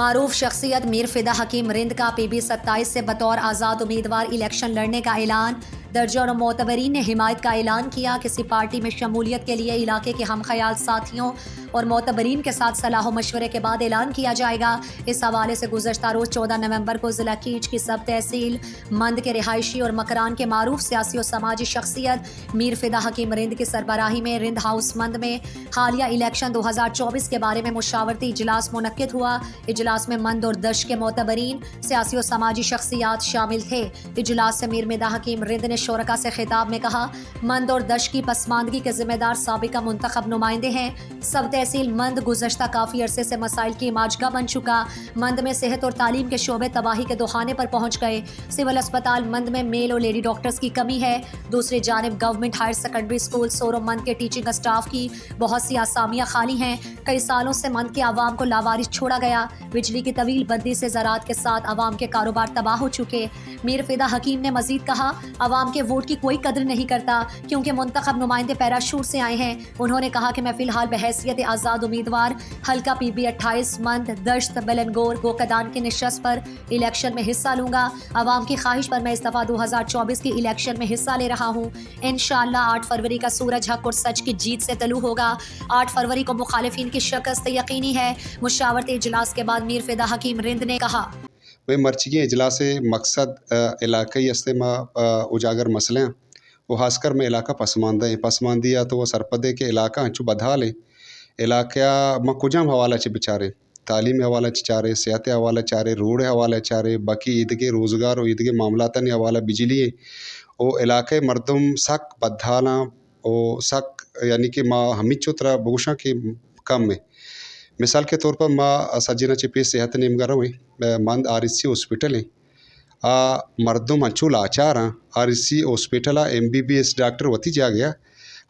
मारूफ शख्सियत मीर फिदा हकीम रिंद का PB 27 से बतौर आज़ाद उम्मीदवार इलेक्शन लड़ने का ऐलान। दर्जनों मोतबरीन ने हिमायत का ऐलान किया। किसी पार्टी में शमूलियत के लिए इलाके के हम ख्याल साथियों और मोतबरीन के साथ सलाह मशवरे के बाद ऐलान किया जाएगा। इस हवाले से गुज़श्ता रोज़ 14 नवंबर को ज़िला कीच की सब तहसील मंद के रिहायशी और मकरान के मारूफ सियासी और समाजी शख्सियत मीर फिदा हकीम रिंद की सरबराही में रिंद हाउस मंद में हालिया इलेक्शन 2024 के बारे में मुशावरती इजलास मुनक्किद हुआ। इजलास में मंद और दश के मोतबरीन सियासी और समाजी शख्सियात शामिल थे। इजलास से मीर फिदा हकीम रिंद ने शोरका से खिताब में कहा, मंद और दश की पसमानदगी के जिम्मेदार साबिका मुंतखब नुमाइंदे हैं। सब तहसील मंद गुज़श्ता काफ़ी अरसे से मसाइल की माजगा बन चुका। मंद में सेहत और तालीम के शोबे तबाही के दुहाने पर पहुँच गए। सिविल अस्पताल मंद में मेल और लेडी डॉक्टर्स की कमी है। दूसरी जानिब गवर्नमेंट हायर सेकेंडरी स्कूल सोरो मंद के टीचिंग स्टाफ की बहुत सी आसामियाँ खाली हैं। कई सालों से मंद के आवाम को लावारिस छोड़ा गया। बिजली की तवील बंदी से ज़राअत के साथ आवाम के कारोबार तबाह हो चुके। मीर फिदा हकीम ने मजीद कहा, आवाम के वोट की कोई कदर नहीं करता क्योंकि मुंतखब नुमाइंदे पैराशूट से आए हैं। उन्होंने कहा कि मैं फ़िलहाल बहैसियत आज़ाद उम्मीदवार हल्का PB 28 मंद दश्त बेलनगोर गोकदान की निशस्त पर इलेक्शन में हिस्सा लूँगा। आवाम की ख्वाहिश पर मैं इस दफ़ा 2024 की इलेक्शन में हिस्सा ले रहा हूँ। इंशाअल्लाह 8 फरवरी का सूरज हक और सच की जीत से तलू होगा। 8 फरवरी को मुखालिफिन की शिकस्त यकीनी है। मुशावरती इजलास के बाद मीर फिदा हकीम रिंद ने कहा, वे मर्ची के इजलास मकसद इलाकई इस्तेमा उजागर मसले वो खासकर में इलाका पसमानदा है पसमानदिया तो वो सरपदे के इलाका हंचू बधा ले इलाका म कुजम हवाला चे बेचारे तालीम हवाला चारे सेहत हवाला चारे रोड हवाला चारे बाकी ईद के रोज़गार और ईद के मामलाता हवाला बिजली ओ इलाके मरदम सक बधाना ओ सक यानी कि माँ हमिचो तरह बोशा के कम में मिसाल के तौर पर माँ सजना चिपे सेहत निमगर हुई मंद RSC हॉस्पिटल है मर्दम अंचू लाचार RSC हॉस्पिटल MBBS डॉक्टर वती जा गया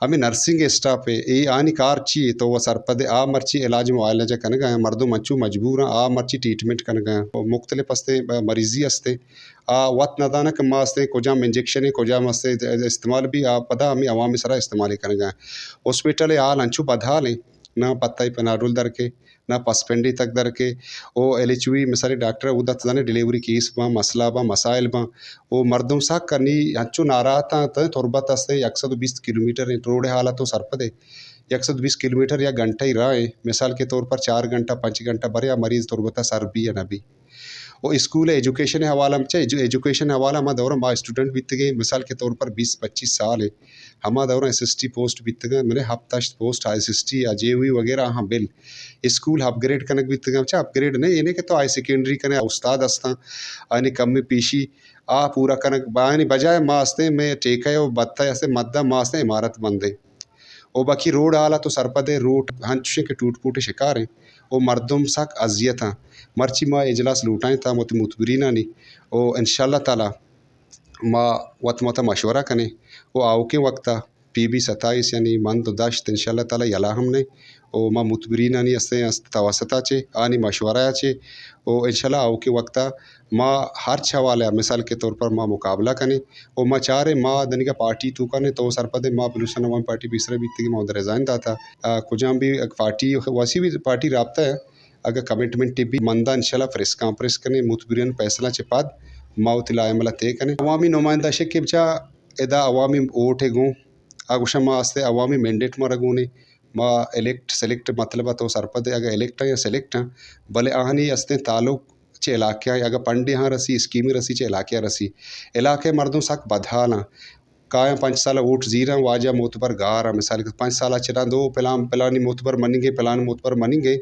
हमें नर्सिंग स्टाफ है ये आनी कार ची तो वह सरपदे मर्ची इलाज मुआलजा कन गए मर्दम अंचू मजबूर मर्ची ट्रीटमेंट कन गए मुख्तलिफ हस्ते मरीजी हस्ते वत नदाना के मास्ते कोजाम इंजेक्शन कोजाम हस्ते इस्तेमाल भी पदा हमें अवामी सरा इस्तेमाल कर गए हॉस्पिटल आल अंचू बधा लें ना पत्ता पनाडुल दर के ना पसपेंडी तक दर के ओ LHV मिसाली डॉक्टर उदत जाने डिलीवरी केस बा मसला बा मसाइल बा वो मर्दम सा करनी हंचू नारा था तुरबत हस्ते 120 किलोमीटर रोड हालत तो सरपदे 120 किलोमीटर या घंटा ही रहा है मिसाल के तौर पर 4 घंटा 5 घंटा बरे मरीज तुरबता सर भी या नबी वो स्कूल एजुकेशन हवाला में एजुकेशन हवाला हमारा दौरा माँ स्टूडेंट बीत गए मिसाल के तौर पर 20-25 साल है हमारा दौरा SST पोस्ट बीत गए मैंने हफ्ता पोस्ट SST या JV वगैरह हाँ बिल स्कूल अपग्रेड कनक बीत गए अच्छा अपग्रेड नहीं इन्हें के तो हाई सेकेंडरी कने उस्ताद हस्ता आने कम में पीशी पूरा कनक बानी बजाय मास्ते में टेका और बत्ता ऐसे मद्दा मास्ते इमारत बंदे ओ बाकी रोड आला तो सरपदे रोड हंचे के टूट फूटे शिकार हैं ओ मर्दम सक अजियत मर्ची माँ इजलास लूटाएँ था मोत मुतबरीना नहीं ओ इंशाल्लाह ताला माँ वत मोता मशवरा कने वो आओ के वक्ता PB 27 यानी मंद दश्त इंशाल्लाह ताला यला हमने ओ माँ मुतबरीना नहीं अस्ते तवसता चे आनी मशवरा चे ओ इंशाल्लाह आओ के वक्ता माँ हर छवाला मिसाल के तौर पर माँ मुकाबला कने ओ माँ चारे माँ दनिका पार्टी तू कने तो सरपदे माँ बलूचिस्तान अवामी पार्टी बीसरे बीत की मौद रजाइन दाता कुजाम भी पार्टी वैसी भी पार्टी रबता है अगर कमिटमेंट टिप्पी मंदा इंशाल्लाह प्रेस कॉन्फ्रेंस कने मुतबरीन फैसला चिपाद माउत लायमला ते कने अवामी नुमाइंदा शे बचा एदा अवामी वोट है गूँ आगुशा माँ आस्ते अवामी मैंडेट मरगूने माँ इलेक्ट सेलेक्ट मतलब तो सरपदे अगर इलेक्ट या सेलेक्ट भले आहनी अस्ते ताल्लुक चे इलाके अगर पंडे हाँ रसी स्कीमी रसी चे इलाके इलाके मर्दों सक बधाना काया 5 साल वोट जीरा वाजा मोतबर गारा मिसाल के 5 साल चरा दो पलानी मोतबर मनेंगे पलान मोतबर मनेंगे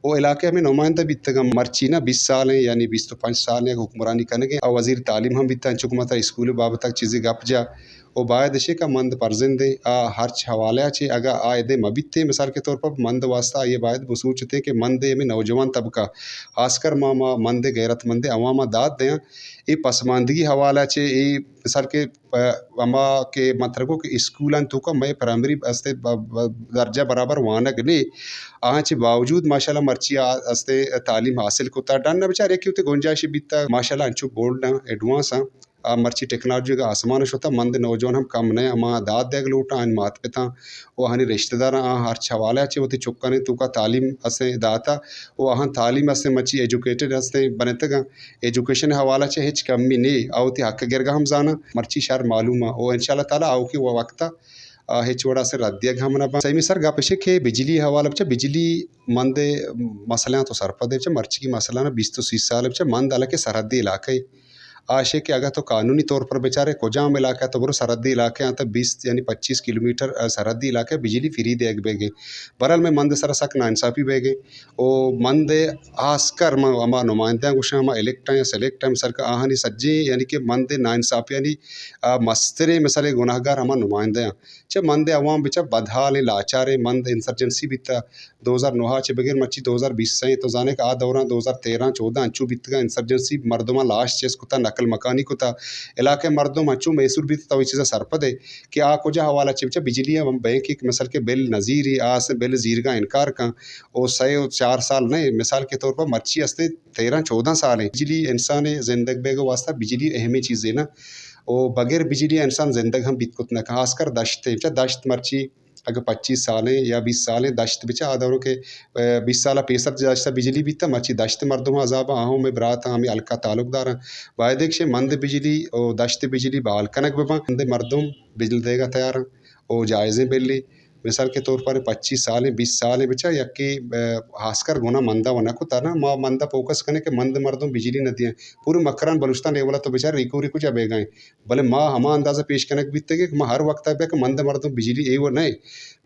वो इलाके में नुमाइंदा बीतगा मर्ची ना 20 साल है यानी 20 तो 5 साल है हुक्मरानी करेंगे और वजीर तालीम हम बीता चुकमता स्कूल बाबत तक चीज़ें गप जा ओ बायदशे का मंद परजिंदे हर हवाले चे अगर आयदे मबिते मिसाल के तौर पर मंद वास्ता ये बायद बसूचते कि मंदे में नौजवान तबका खासकर मामा मंदे गैरतमंदे अवामा दाद दें ये पसमानदगी हवाला चे ये मिसाल के अमा के मतलब कि स्कूलन तो का मैं प्राइमरी अस्ते दर्जा बराबर वानक ने आँच बावजूद माशाल्लाह मर्ची अस्ते तालीम हासिल कोता डन बेचारे क्यों गुंजाइश बीता माशाल्लाह अंचु बोर्ड एडवांस مرچی ٹیکنالوجی کا آسمان ہوتا مند نوجوان ہم کم نہیں اما داد دیگ لوٹا ان مات پتا وہ ہنی رشتہ دار ہر حوالے اچھے ہوتی چکنے تو کا تعلیم اسے داتا وہ ہاں تعلیم اسے مچی ایجوکیٹڈ اسے بنتے گا ایجوکیشن حوالہ چے ہچ کمی نہیں آوتی حق گرگا ہم زانا مرچی شہر معلوم او انشاءاللہ تعالیٰ آو کی وہ وقتا ہچ وڑا سے ردیہ گھم نہ سیمی سر گا پشے کہ بجلی حوالہ بچا بجلی مند مسئلہ تو سرپدے بچا مرچی کی مسئلہ نا 20 to 30 سال بچا مند علاقے سرحدی علاقے آشے کہ اگر تو قانونی طور پر بیچارے کجام علاقہ تو برو سرحدی علاقے ہیں تو 20 یعنی 25 کلومیٹر سرحدی علاقے بجلی فری دے بے گے برحال میں مند سر سک ناانصافی بے گے او مند آسکر اما نمائندہ گوشا اما الیکٹ ہیں سلیکٹ ہیں سر کا آہنی سجی یعنی کہ مند ناانصافی یعنی مسترے مثلا گناہ گار اما نمائندہ ہیں چھ مند عوام بچا بدحال لاچارے مند انسرجنسی بیتا 2009 چھ بغیر مچی 2020 سے تو جانے کا دوران 2013-14 انچو بیتگا انسرجنسی مردمہ لاش چیز کتا نقل مکانی کتا علاقے مردم انچو میسور بیتا تو یہ چیزا سرپدے کہ کجا حوالہ چھ بچا بجلی ہے بینک ایک مثال کے بل نظیری سے بل زیرگاہ انکار کا او 4 سال نہیں مثال کے طور پر مرچی استے 13-14 سال ہیں بجلی انسان زندگ بے گو واسطہ بجلی اہمی چیز ہے نا او بغیر بجلی انسان زندگ ہم بیت کتنا خاص کر دشت ہے دشت مرچی اگر 25 سال ہیں یا 20 سال ہیں دشت بچا آدھوروں کے 20 سالہ 65 دشتہ بجلی بیتا مچی دشت مردم عذاب آہوں میں برات ہمیں علقہ تعلق دار ہیں باید ایک شے مند بجلی او دشت بجلی بحال کنک ببا مند مردم بجل دے گا تیار ہیں او جائزیں بلی مثال کے طور پر 25 سال ہیں 20 سال ہیں بچا یکی خاص کر گناہ مندہ ونا کو تانا ما مندہ فوکس کرنے کہ مند مردم بجلی نہ دیں پورے مکران بلوچستان لیولا تو بچار ریکو جا بے گئیں بلے ما ہما اندازہ پیش کنک بیتے گے کہ ما ہر وقت ہے کہ مند مردم بجلی وہ نہیں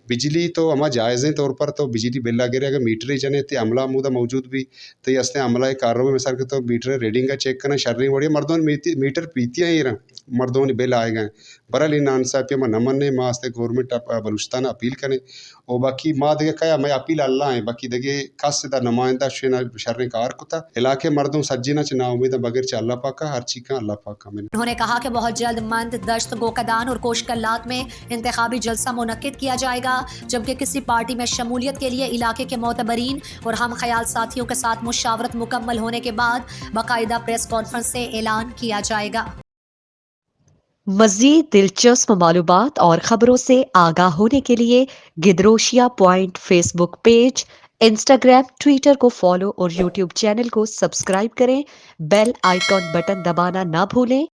بجلی تو ہما جائزیں طور پر تو بجلی بل گرے اگر میٹر جنے تے عملہ مودہ موجود بھی تو یہ اسنے عملہ کارو میں مثال کے تو میٹر ریڈنگ کا چیک کرنا شرنی وڑی مردون میٹر پیتیاں ہی رہا مردون بل آئے گئے برحال ان نانصافی ما نمن نے ما استے گورنمنٹ بلوچستان اپیل کریں او باقی ما دگے کہا میں اپیل اللہ ہیں باقی دگے خاص دا نمائندہ شینا شرنی کار کتا علاقے مردوں سجینا چنا امید بغیر چا اللہ پاکا ہر چیکا اللہ پاکا میں انہوں نے کہا کہ بہت جلد مند دشت گوکدان اور کوشکلات میں انتخابی جلسہ منعقد کیا جائے گا جبکہ کسی پارٹی میں شمولیت کے لیے علاقے کے معتبرین اور ہم خیال ساتھیوں کے ساتھ مشاورت مکمل ہونے کے بعد باقاعدہ پریس کانفرنس سے اعلان کیا جائے گا۔ مزید دلچسپ معلومات اور خبروں سے آگاہ ہونے کے لیے Gedrosia point Facebook page, Instagram, Twitter کو فالو اور یوٹیوب چینل کو سبسکرائب کریں۔ بیل آئیکن بٹن دبانا نہ بھولیں۔